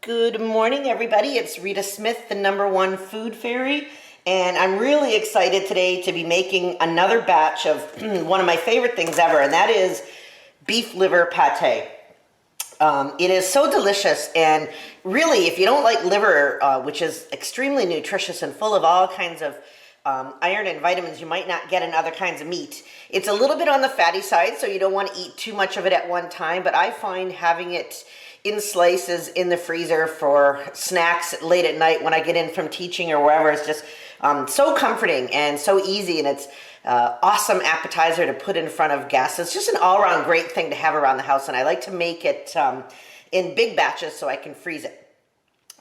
Good morning, everybody. It's Rita Smith, the #1 food fairy, and I'm really excited today to be making another batch of one of my favorite things ever, and that is beef liver pate. It is so delicious, and really, if you don't like liver, which is extremely nutritious and full of all kinds of iron and vitamins you might not get in other kinds of meat. It's a little bit on the fatty side, so you don't want to eat too much of it at one time, but I find having it in slices in the freezer for snacks late at night when I get in from teaching or wherever is just so comforting and so easy, and it's awesome appetizer to put in front of guests. It's just an all-around great thing to have around the house, and I like to make it in big batches so I can freeze it.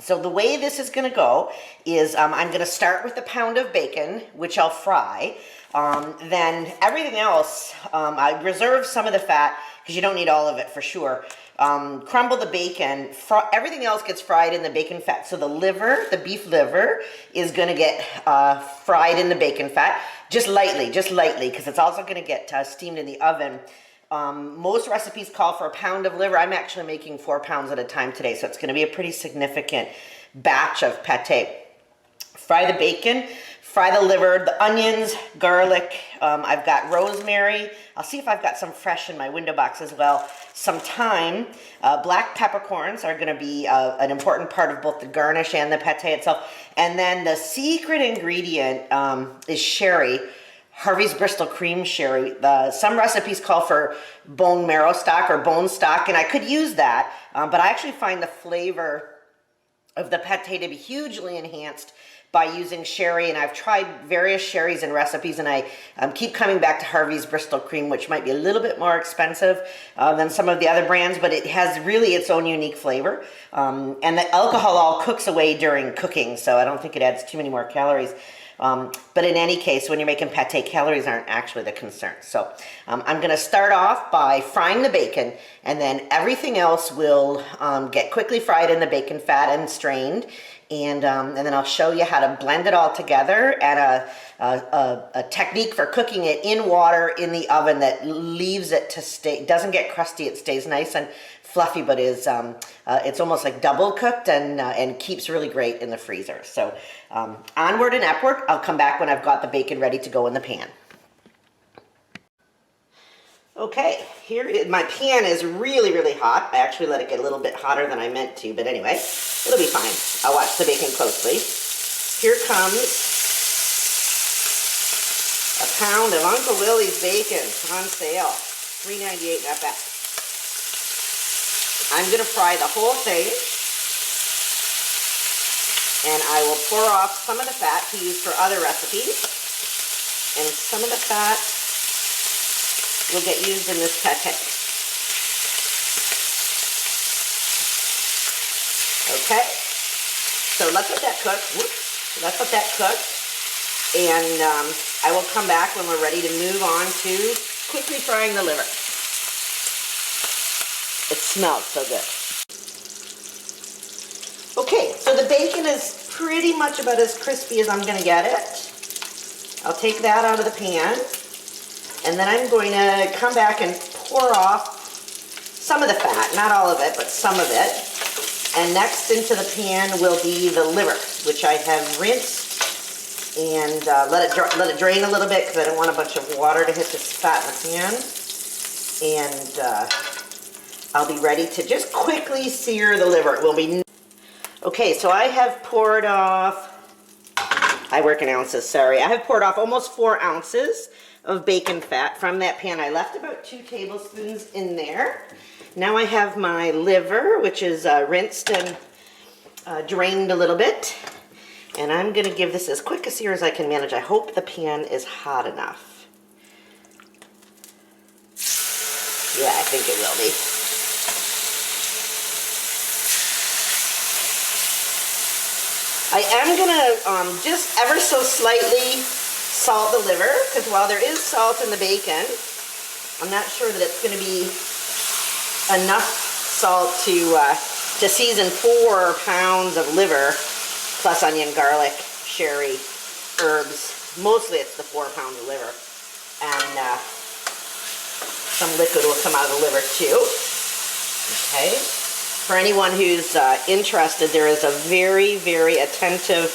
So the way this is going to go is I'm going to start with a pound of bacon, which I'll fry. Then everything else, I reserve some of the fat because you don't need all of it for sure. Crumble the bacon. Everything else gets fried in the bacon fat. So the liver, the beef liver, is going to get fried in the bacon fat just lightly, because it's also going to get steamed in the oven. Most recipes call for a pound of liver. I'm actually making 4 pounds at a time today, so it's going to be a pretty significant batch of pate. Fry the bacon, fry the liver, the onions, garlic. I've got rosemary. I'll see if I've got some fresh in my window box as well. Some thyme. Black peppercorns are going to be an important part of both the garnish and the pate itself. And then the secret ingredient is sherry. Harvey's Bristol cream sherry. Some recipes call for bone marrow stock or bone stock, and I could use that, but I actually find the flavor of the pate to be hugely enhanced by using sherry, and I've tried various sherries and recipes, and I keep coming back to Harvey's Bristol cream, which might be a little bit more expensive than some of the other brands, but it has really its own unique flavor, and the alcohol all cooks away during cooking, so I don't think it adds too many more calories. But in any case, when you're making pate, calories aren't actually the concern. So I'm going to start off by frying the bacon, and then everything else will get quickly fried in the bacon fat and strained. And then I'll show you how to blend it all together and a technique for cooking it in water in the oven that leaves it to stay, doesn't get crusty, it stays nice and fluffy, but is it's almost like double cooked and keeps really great in the freezer. So onward and upward. I'll come back when I've got the bacon ready to go in the pan. Okay, my pan is really hot. I actually let it get a little bit hotter than I meant to, but anyway, it'll be fine. I'll watch the bacon closely. Here comes a pound of Uncle Willie's bacon on sale, $3.98 not bad. I'm going to fry the whole thing, and I will pour off some of the fat to use for other recipes, and some of the fat will get used in this pate. Okay, so let's let that cook. Let's let that cook, and I will come back when we're ready to move on to quickly frying the liver. It smells so good. Okay, so the bacon is pretty much about as crispy as I'm going to get it. I'll take that out of the pan, and then I'm going to come back and pour off some of the fat, not all of it, but some of it. And next into the pan will be the liver, which I have rinsed and let it drain a little bit because I don't want a bunch of water to hit this fat in the pan. And I'll be ready to just quickly sear the liver. It will be... Okay, so I have poured off, I work in ounces, sorry. I have poured off almost 4 ounces of bacon fat from that pan. I left about 2 tablespoons in there. Now I have my liver, which is rinsed and drained a little bit. And I'm going to give this as quick a sear as I can manage. I hope the pan is hot enough. Yeah, I think it will be. I am going to just ever so slightly salt the liver, because while there is salt in the bacon, I'm not sure that it's going to be enough salt to season 4 pounds of liver, plus onion, garlic, sherry, herbs. Mostly it's the 4 pounds of liver. And some liquid will come out of the liver too. Okay. For anyone who's interested, there is a very, very attentive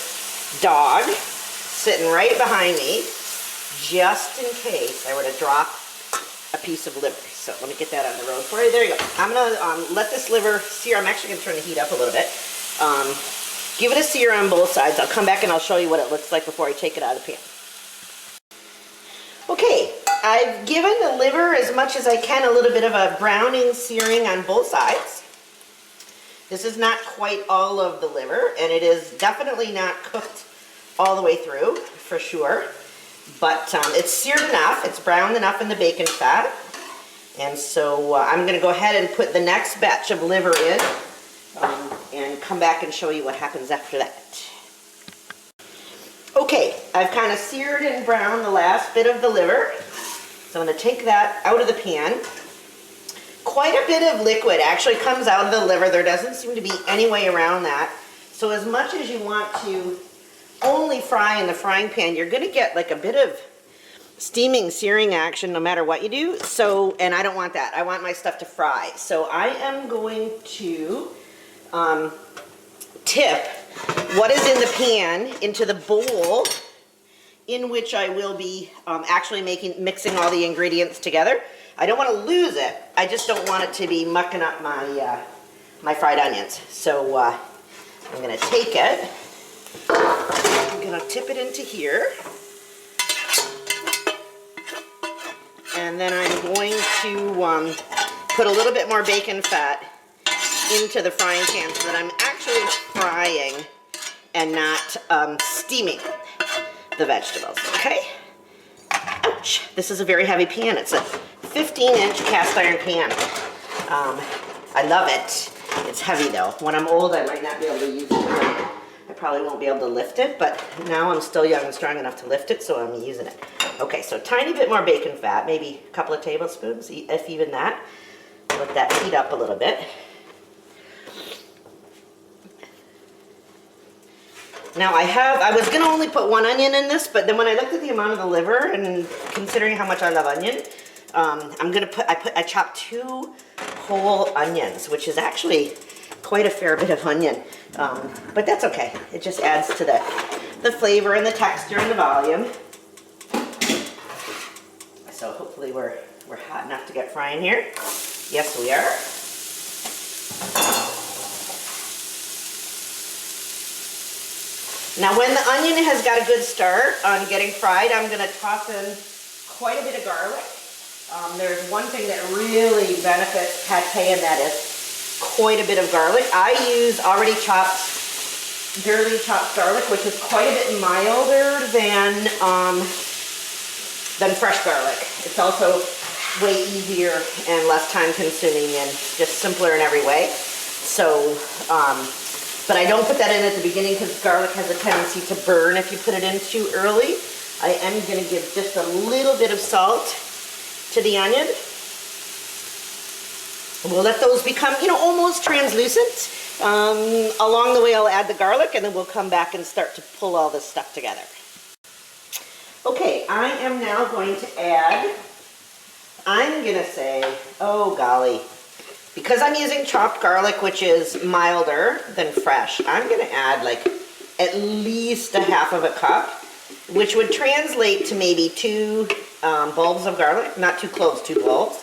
dog sitting right behind me, just in case I were to drop a piece of liver. So let me get that on the road for you. There you go. I'm gonna let this liver sear. I'm actually gonna turn the heat up a little bit. Give it a sear on both sides. I'll come back and I'll show you what it looks like before I take it out of the pan. Okay, I've given the liver as much as I can a little bit of a browning searing on both sides. This is not quite all of the liver, and it is definitely not cooked all the way through, for sure. But it's seared enough, it's browned enough in the bacon fat. And so I'm gonna go ahead and put the next batch of liver in and come back and show you what happens after that. Okay, I've kind of seared and browned the last bit of the liver. So I'm gonna take that out of the pan. Quite a bit of liquid actually comes out of the liver. There doesn't seem to be any way around that. So as much as you want to only fry in the frying pan, you're gonna get like a bit of steaming, searing action no matter what you do. So, and I don't want that. I want my stuff to fry. So I am going to tip what is in the pan into the bowl in which I will be actually mixing all the ingredients together. I don't want to lose it. I just don't want it to be mucking up my my fried onions. So I'm going to take it. I'm going to tip it into here. And then I'm going to put a little bit more bacon fat into the frying pan so that I'm actually frying and not steaming the vegetables, okay? Ouch, this is a very heavy pan. It's a 15-inch cast iron pan. I love it. It's heavy though. When I'm old, I might not be able to use it. I probably won't be able to lift it, but now I'm still young and strong enough to lift it, so I'm using it. Okay, so a tiny bit more bacon fat, maybe a couple of tablespoons, if even that. Let that heat up a little bit. Now I was gonna only put one onion in this, but then when I looked at the amount of the liver and considering how much I love onion, I chopped 2 whole onions, which is actually quite a fair bit of onion. But that's okay. It just adds to the flavor and the texture and the volume. So hopefully we're hot enough to get frying here. Yes, we are. Now when the onion has got a good start on getting fried, I'm going to toss in quite a bit of garlic. There's one thing that really benefits pate, and that is quite a bit of garlic. I use already dearly chopped garlic, which is quite a bit milder than fresh garlic. It's also way easier and less time consuming and just simpler in every way. So, but I don't put that in at the beginning because garlic has a tendency to burn if you put it in too early. I am going to give just a little bit of salt to the onion. And we'll let those become, almost translucent. Along the way I'll add the garlic and then we'll come back and start to pull all this stuff together. Okay, I am now going to add, I'm going to say, oh golly, because I'm using chopped garlic, which is milder than fresh, I'm going to add like at least a half of a cup, which would translate to maybe 2 bulbs of garlic, not 2 cloves, 2 bulbs.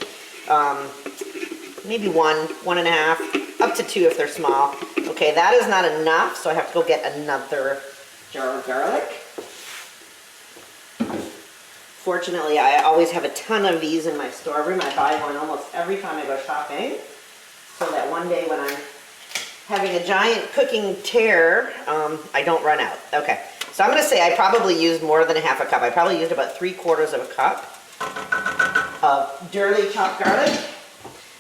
Maybe 1.5, up to 2 if they're small. Okay, that is not enough, so I have to go get another jar of garlic. Fortunately, I always have a ton of these in my storeroom. I buy one almost every time I go shopping, so that one day when I'm having a giant cooking tear, I don't run out. Okay, so I'm going to say I probably used more than a half a cup. I probably used about 3/4 of a cup of dearly chopped garlic,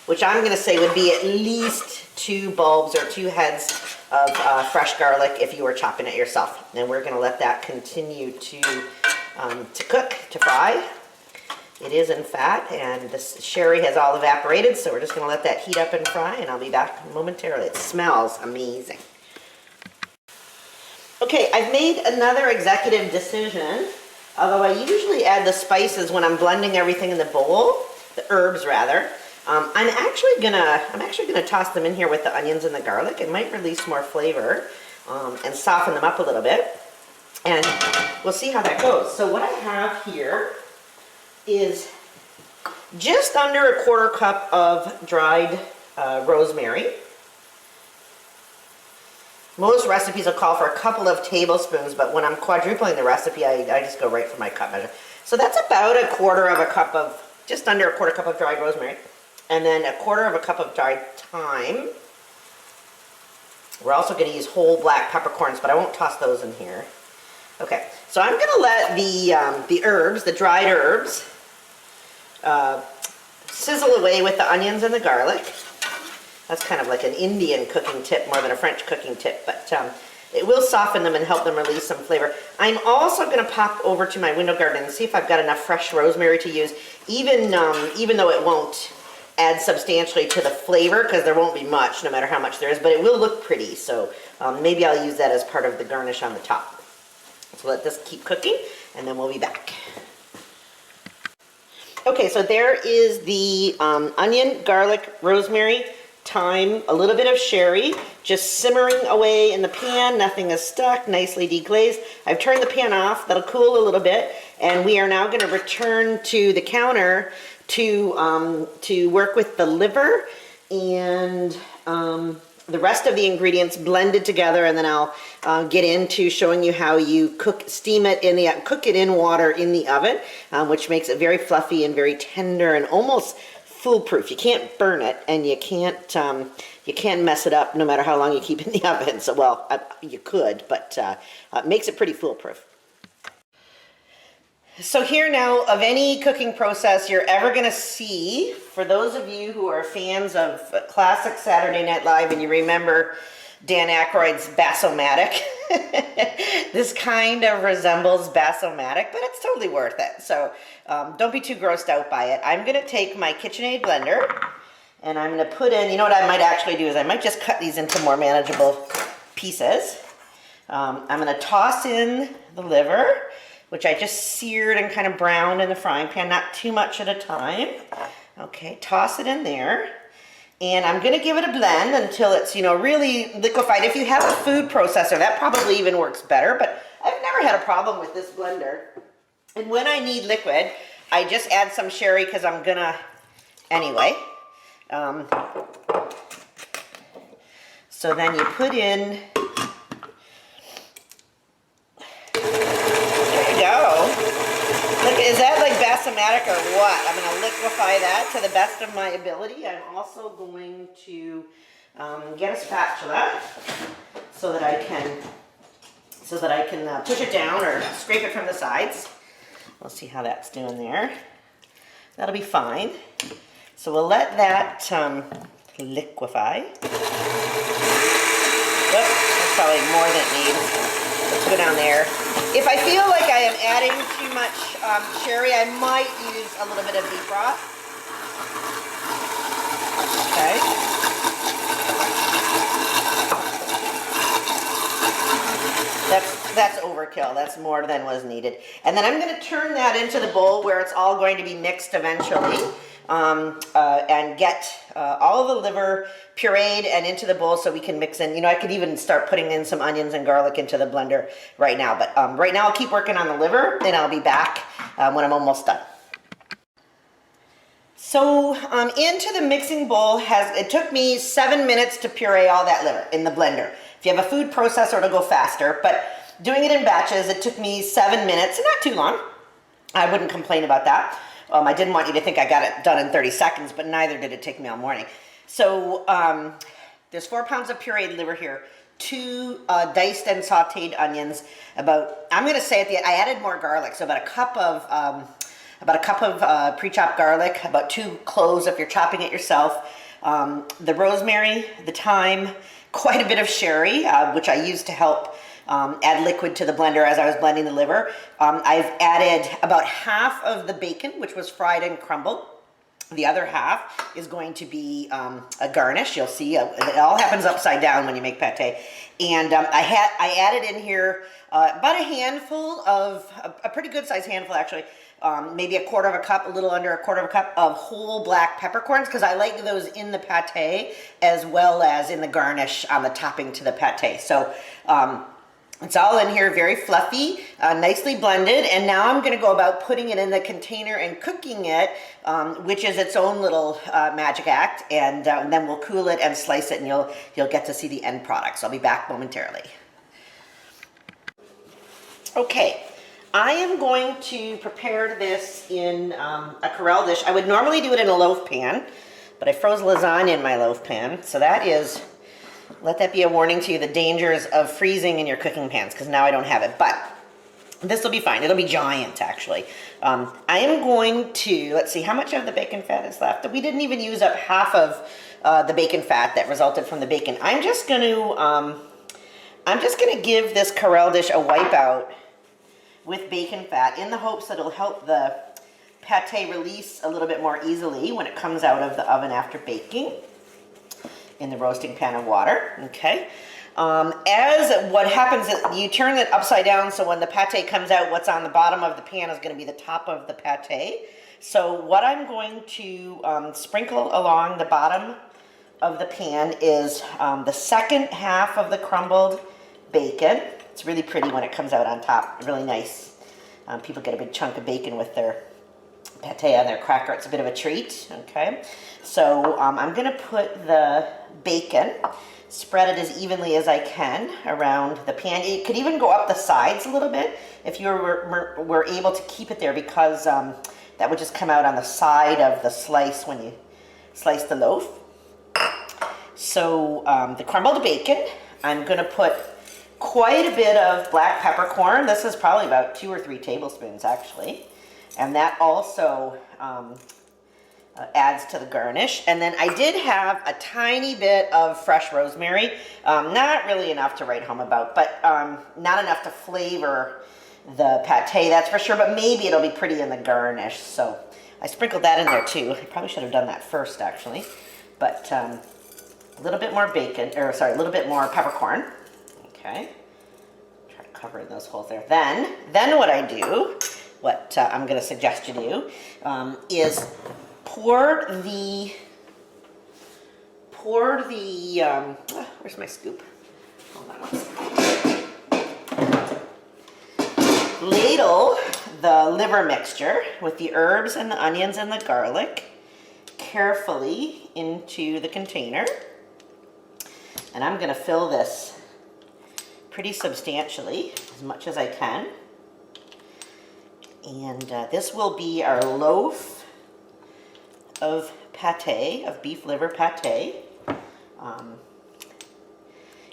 which I'm going to say would be at least 2 bulbs or 2 heads of fresh garlic if you were chopping it yourself. And we're going to let that continue to cook, to fry. It is in fat, and this sherry has all evaporated, so we're just going to let that heat up and fry, and I'll be back momentarily. It smells amazing. Okay, I've made another executive decision, although I usually add the spices when I'm blending everything in the bowl, the herbs rather. I'm actually gonna toss them in here with the onions and the garlic. It might release more flavor and soften them up a little bit. And we'll see how that goes. So what I have here is just under a quarter cup of dried rosemary. Most recipes will call for a couple of tablespoons, but when I'm quadrupling the recipe, I just go right for my cup measure. So that's about a quarter of a cup of, just under a quarter cup of dried rosemary. And then a quarter of a cup of dried thyme. We're also going to use whole black peppercorns, but I won't toss those in here. Okay, so I'm going to let the herbs, the dried herbs, sizzle away with the onions and the garlic. That's kind of like an Indian cooking tip more than a French cooking tip, but it will soften them and help them release some flavor. I'm also going to pop over to my window garden and see if I've got enough fresh rosemary to use, even though it won't add substantially to the flavor, because there won't be much no matter how much there is, but it will look pretty. So maybe I'll use that as part of the garnish on the top. So let this keep cooking and then we'll be back. Okay, so there is the onion, garlic, rosemary, thyme, a little bit of sherry, just simmering away in the pan. Nothing is stuck, nicely deglazed. I've turned the pan off. That'll cool a little bit, and we are now going to return to the counter to work with the liver and the rest of the ingredients blended together, and then I'll get into showing you how you cook it in water in the oven, which makes it very fluffy and very tender and almost foolproof. You can't burn it, and you can't mess it up no matter how long you keep it in the oven. So, well, you could, but it makes it pretty foolproof. So here now, of any cooking process you're ever going to see, for those of you who are fans of classic Saturday Night Live and you remember Dan Aykroyd's Bass-O-Matic, this kind of resembles Bass-O-Matic, but it's totally worth it. So don't be too grossed out by it. I'm going to take my KitchenAid blender and I'm going to put in, you know what I might actually do is I might just cut these into more manageable pieces. I'm going to toss in the liver, which I just seared and kind of browned in the frying pan, not too much at a time. Okay, toss it in there. And I'm gonna give it a blend until it's, really liquefied. If you have a food processor, that probably even works better, but I've never had a problem with this blender. And when I need liquid, I just add some sherry because I'm gonna, anyway. So then you put in, is that like Bass-O-Matic or what? I'm going to liquefy that to the best of my ability. I'm also going to get a spatula so that I can push it down or scrape it from the sides. We'll see how that's doing there. That'll be fine. So we'll let that liquefy. Whoops, that's probably more than it needs. Let's go down there. If I feel like I am adding too much sherry, I might use a little bit of beef broth. Okay. That's overkill. That's more than was needed. And then I'm going to turn that into the bowl where it's all going to be mixed eventually. And get all the liver pureed and into the bowl so we can mix in. I could even start putting in some onions and garlic into the blender right now. But right now I'll keep working on the liver and I'll be back when I'm almost done. So into the mixing bowl, it took me 7 minutes to puree all that liver in the blender. If you have a food processor, it'll go faster. But doing it in batches, it took me 7 minutes, not too long. I wouldn't complain about that. I didn't want you to think I got it done in 30 seconds, but neither did it take me all morning. So there's 4 pounds of pureed liver here, 2 diced and sauteed onions, I'm going to say at the end, I added more garlic, so about a cup of pre-chopped garlic, about 2 cloves if you're chopping it yourself, the rosemary, the thyme, quite a bit of sherry, which I used to help add liquid to the blender as I was blending the liver. I've added about half of the bacon, which was fried and crumbled. The other half is going to be a garnish. You'll see it all happens upside down when you make pate. And I added in here about a handful of, a pretty good sized handful actually, maybe a quarter of a cup, a little under a quarter of a cup of whole black peppercorns, because I like those in the pate as well as in the garnish on the topping to the pate. So it's all in here, very fluffy, nicely blended, and now I'm going to go about putting it in the container and cooking it, which is its own little magic act, and then we'll cool it and slice it, and you'll get to see the end product. So I'll be back momentarily. Okay, I am going to prepare this in a Corelle dish. I would normally do it in a loaf pan, but I froze lasagna in my loaf pan, so that is... let that be a warning to you, the dangers of freezing in your cooking pans, because now I don't have it. But this will be fine. It'll be giant, actually. I am going to, let's see, how much of the bacon fat is left? We didn't even use up half of the bacon fat that resulted from the bacon. I'm just going to give this Corelle dish a wipe out with bacon fat in the hopes that it'll help the pate release a little bit more easily when it comes out of the oven after baking in the roasting pan of water. Okay. As what happens is you turn it upside down, so when the pate comes out, what's on the bottom of the pan is going to be the top of the pate. So what I'm going to sprinkle along the bottom of the pan is the second half of the crumbled bacon. It's really pretty when it comes out on top, really nice. People get a big chunk of bacon with their pate on their cracker. It's a bit of a treat. Okay, so I'm going to put the bacon, spread it as evenly as I can around the pan. It could even go up the sides a little bit if you were able to keep it there, because that would just come out on the side of the slice when you slice the loaf. So the crumbled bacon, I'm going to put quite a bit of black peppercorn. This is probably about 2 or 3 tablespoons actually. And that also adds to the garnish. And then I did have a tiny bit of fresh rosemary. Not really enough to write home about, but not enough to flavor the pate, that's for sure. But maybe it'll be pretty in the garnish. So I sprinkled that in there too. I probably should have done that first actually. But a little bit more bacon, or sorry, a little bit more peppercorn. Okay. Try to cover in those holes there. Then what I do, what I'm going to suggest you do, is pour the where's my scoop? Hold on one second. Ladle the liver mixture with the herbs and the onions and the garlic carefully into the container. And I'm going to fill this pretty substantially, as much as I can. And this will be our loaf of pate, of beef liver pate.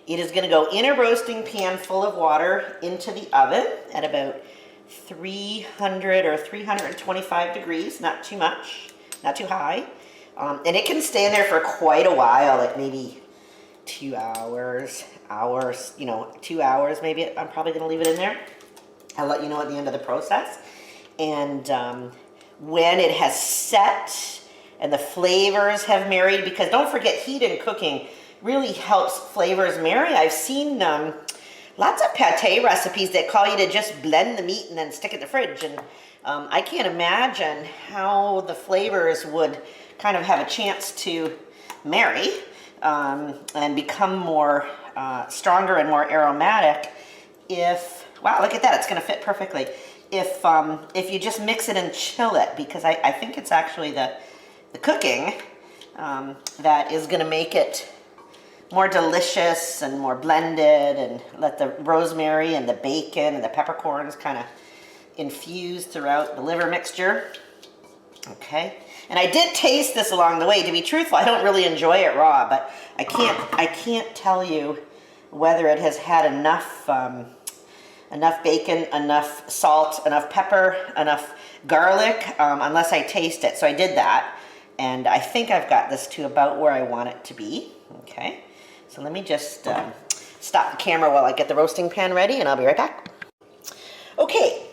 It is going to go in a roasting pan full of water into the oven at about 300 or 325 degrees, not too much, not too high. And it can stay in there for quite a while, like maybe 2 hours, 2 hours maybe. I'm probably going to leave it in there. I'll let you know at the end of the process. And when it has set and the flavors have married, because don't forget, heat in cooking really helps flavors marry. I've seen lots of pate recipes that call you to just blend the meat and then stick it in the fridge. And I can't imagine how the flavors would kind of have a chance to marry and become more stronger and more aromatic if, wow, look at that, it's going to fit perfectly. If you just mix it and chill it, because I think it's actually the cooking that is going to make it more delicious and more blended, and let the rosemary and the bacon and the peppercorns kind of infuse throughout the liver mixture. Okay, and I did taste this along the way. To be truthful, I don't really enjoy it raw, but I can't tell you whether it has had enough enough bacon, enough salt, enough pepper, enough garlic, unless I taste it. So I did that, and I think I've got this to about where I want it to be. Okay, so let me just stop the camera while I get the roasting pan ready, and I'll be right back. Okay,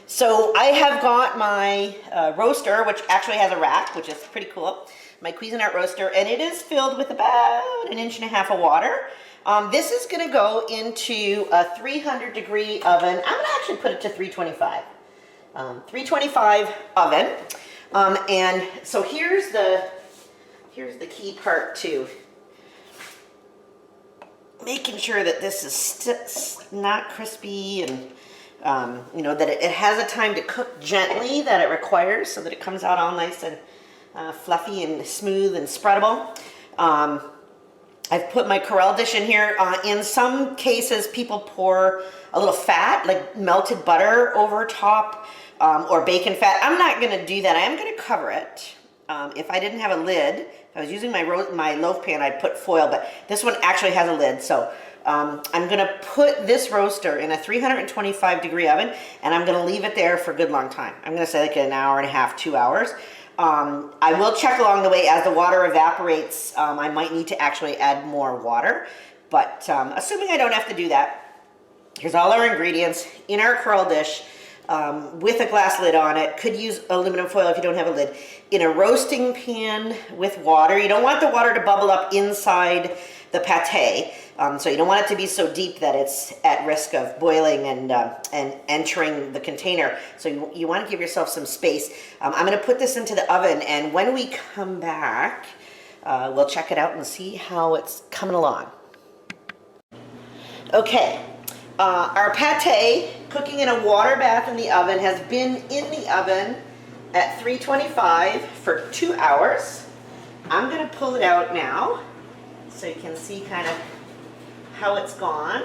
so I have got my roaster, which actually has a rack, which is pretty cool. My Cuisinart roaster, and it is filled with about 1.5 inches of water. This is going to go into a 300-degree oven. I'm going to actually put it to 325. 325 oven. And so here's the key part too. Making sure that this is not crispy and you know, that it has a time to cook gently that it requires so that it comes out all nice and fluffy and smooth and spreadable. I've put my Corelle dish in here. In some cases, people pour a little fat, like melted butter over top, or bacon fat. I'm not gonna do that. I am gonna cover it. If I didn't have a lid, if I was using my loaf pan, I'd put foil, but this one actually has a lid. So I'm gonna put this roaster in a 325-degree oven, and I'm gonna leave it there for a good long time. I'm gonna say like an hour and a half, 2 hours. I will check along the way as the water evaporates. I might need to actually add more water, but assuming I don't have to do that, here's all our ingredients in our Corelle dish. With a glass lid on it. Could use aluminum foil if you don't have a lid. In a roasting pan with water. You don't want the water to bubble up inside the pate, so you don't want it to be so deep that it's at risk of boiling and entering the container. So you want to give yourself some space. I'm going to put this into the oven, and when we come back, we'll check it out and see how it's coming along. Okay. Our pate, cooking in a water bath in the oven, has been in the oven at 325 for 2 hours. I'm going to pull it out now so you can see kind of how it's gone.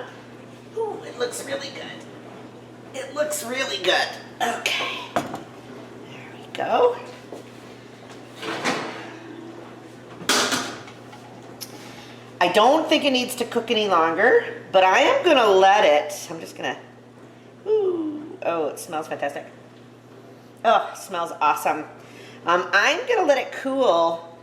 Ooh, it looks really good. It looks really good. Okay. There we go. I don't think it needs to cook any longer, but I am going to let it. I'm just going to, ooh, oh, it smells fantastic. Oh, it smells awesome. I'm going to let it cool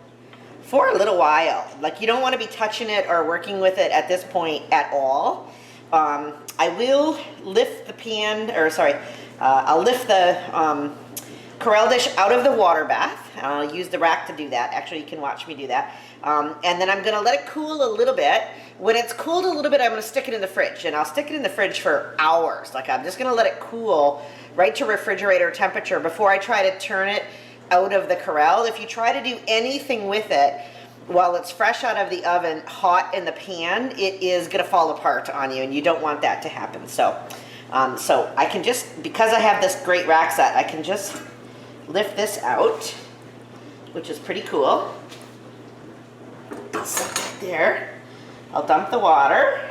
for a little while. Like, you don't want to be touching it or working with it at this point at all. I will lift the pan, or sorry, I'll lift the Corelle dish out of the water bath. I'll use the rack to do that. Actually, you can watch me do that. And then I'm going to let it cool a little bit. When it's cooled a little bit, I'm going to stick it in the fridge. And I'll stick it in the fridge for hours. Like, I'm just going to let it cool right to refrigerator temperature before I try to turn it out of the Corelle. If you try to do anything with it while it's fresh out of the oven, hot in the pan, it is going to fall apart on you. And you don't want that to happen. So I can just, because I have this great rack set, I can just lift this out, which is pretty cool. I'll set that there. I'll dump the water.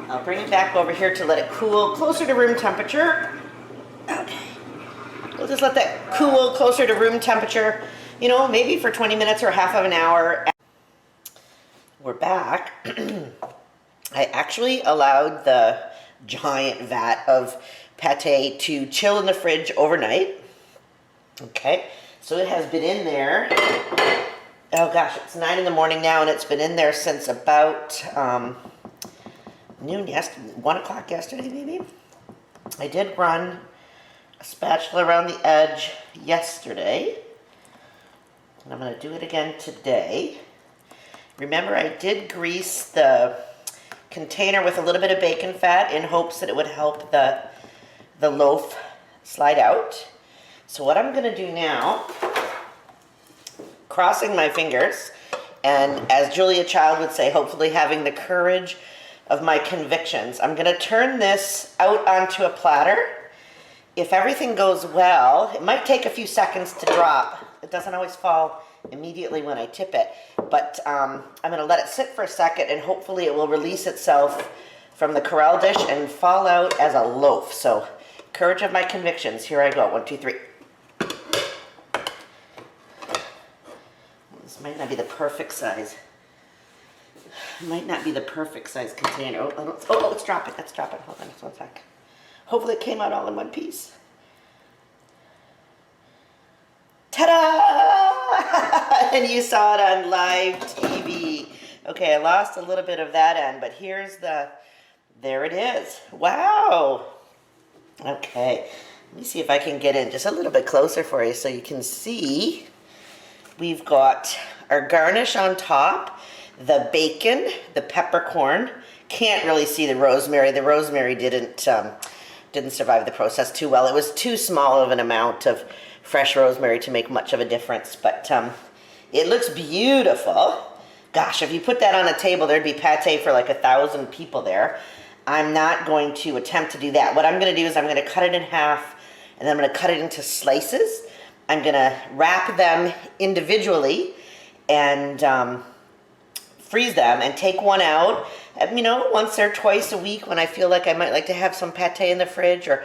I'll bring it back over here to let it cool closer to room temperature. Okay. We'll just let that cool closer to room temperature, you know, maybe for 20 minutes or half of an hour. We're back. I actually allowed the giant vat of pate to chill in the fridge overnight. Okay, so it has been in there. Oh gosh, it's 9 in the morning now, and it's been in there since about noon, 1 o'clock yesterday maybe. I did run a spatula around the edge yesterday, and I'm going to do it again today. Remember, I did grease the container with a little bit of bacon fat in hopes that it would help the loaf slide out. So what I'm going to do now, crossing my fingers, and as Julia Child would say, hopefully having the courage of my convictions, I'm going to turn this out onto a platter. If everything goes well, it might take a few seconds to drop. It doesn't always fall immediately when I tip it, but I'm going to let it sit for a second, and hopefully it will release itself from the Corelle dish and fall out as a loaf. So, courage of my convictions. Here I go. 1, 2, 3. This might not be the perfect size. It might not be the perfect size container. Oh, let's drop it. Let's drop it. Hold on just 1 sec. Hopefully it came out all in one piece. Ta-da! And you saw it on live TV. Okay, I lost a little bit of that end, but there it is. Wow. Okay, let me see if I can get in just a little bit closer for you so you can see We've got our garnish on top, the bacon, the peppercorn. Can't really see the rosemary. The rosemary didn't survive the process too well. It was too small of an amount of fresh rosemary to make much of a difference, but it looks beautiful. Gosh, if you put that on a table, there'd be pate for like 1,000 people there. I'm not going to attempt to do that. What I'm going to do is I'm going to cut it in half, and then I'm going to cut it into slices. I'm going to wrap them individually and freeze them and take one out, you know, once or twice a week when I feel like I might like to have some pate in the fridge, or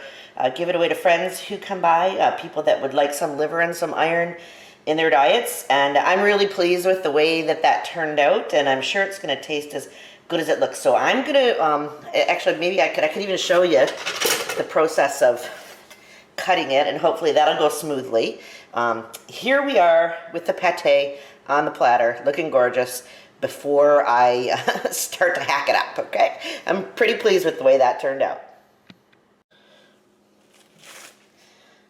give it away to friends who come by, people that would like some liver and some iron in their diets. And I'm really pleased with the way that that turned out, and I'm sure it's going to taste as good as it looks. So I'm going to, actually maybe I could even show you the process of cutting it, and hopefully that'll go smoothly. Here we are with the pate on the platter, looking gorgeous, before I start to hack it up, okay? I'm pretty pleased with the way that turned out.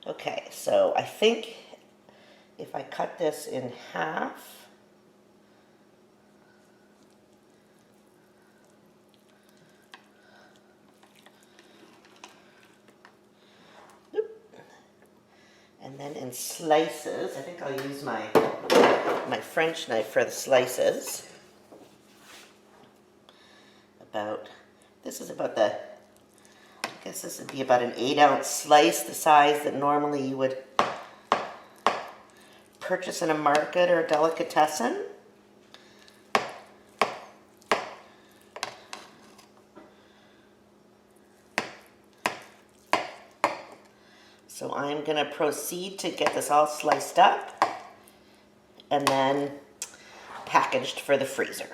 Okay, so I think if I cut this in half, and then in slices, I think I'll use my French knife for the slices. This is about I guess this would be about an 8-ounce slice, the size that normally you would purchase in a market or a delicatessen. So I'm going to proceed to get this all sliced up and then packaged for the freezer.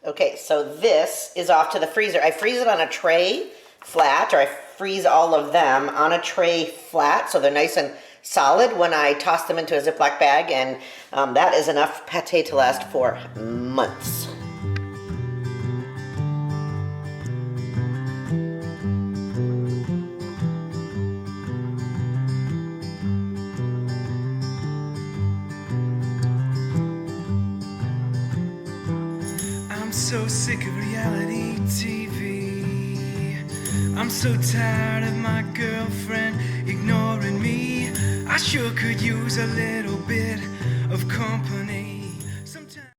Okay, so this is off to the freezer. I freeze it on a tray flat, or I freeze all of them on a tray flat so they're nice and solid when I toss them into a Ziploc bag, and that is enough pate to last for months. I'm so sick of reality TV. I'm so tired of my girlfriend ignoring me. I sure could use a little bit of company.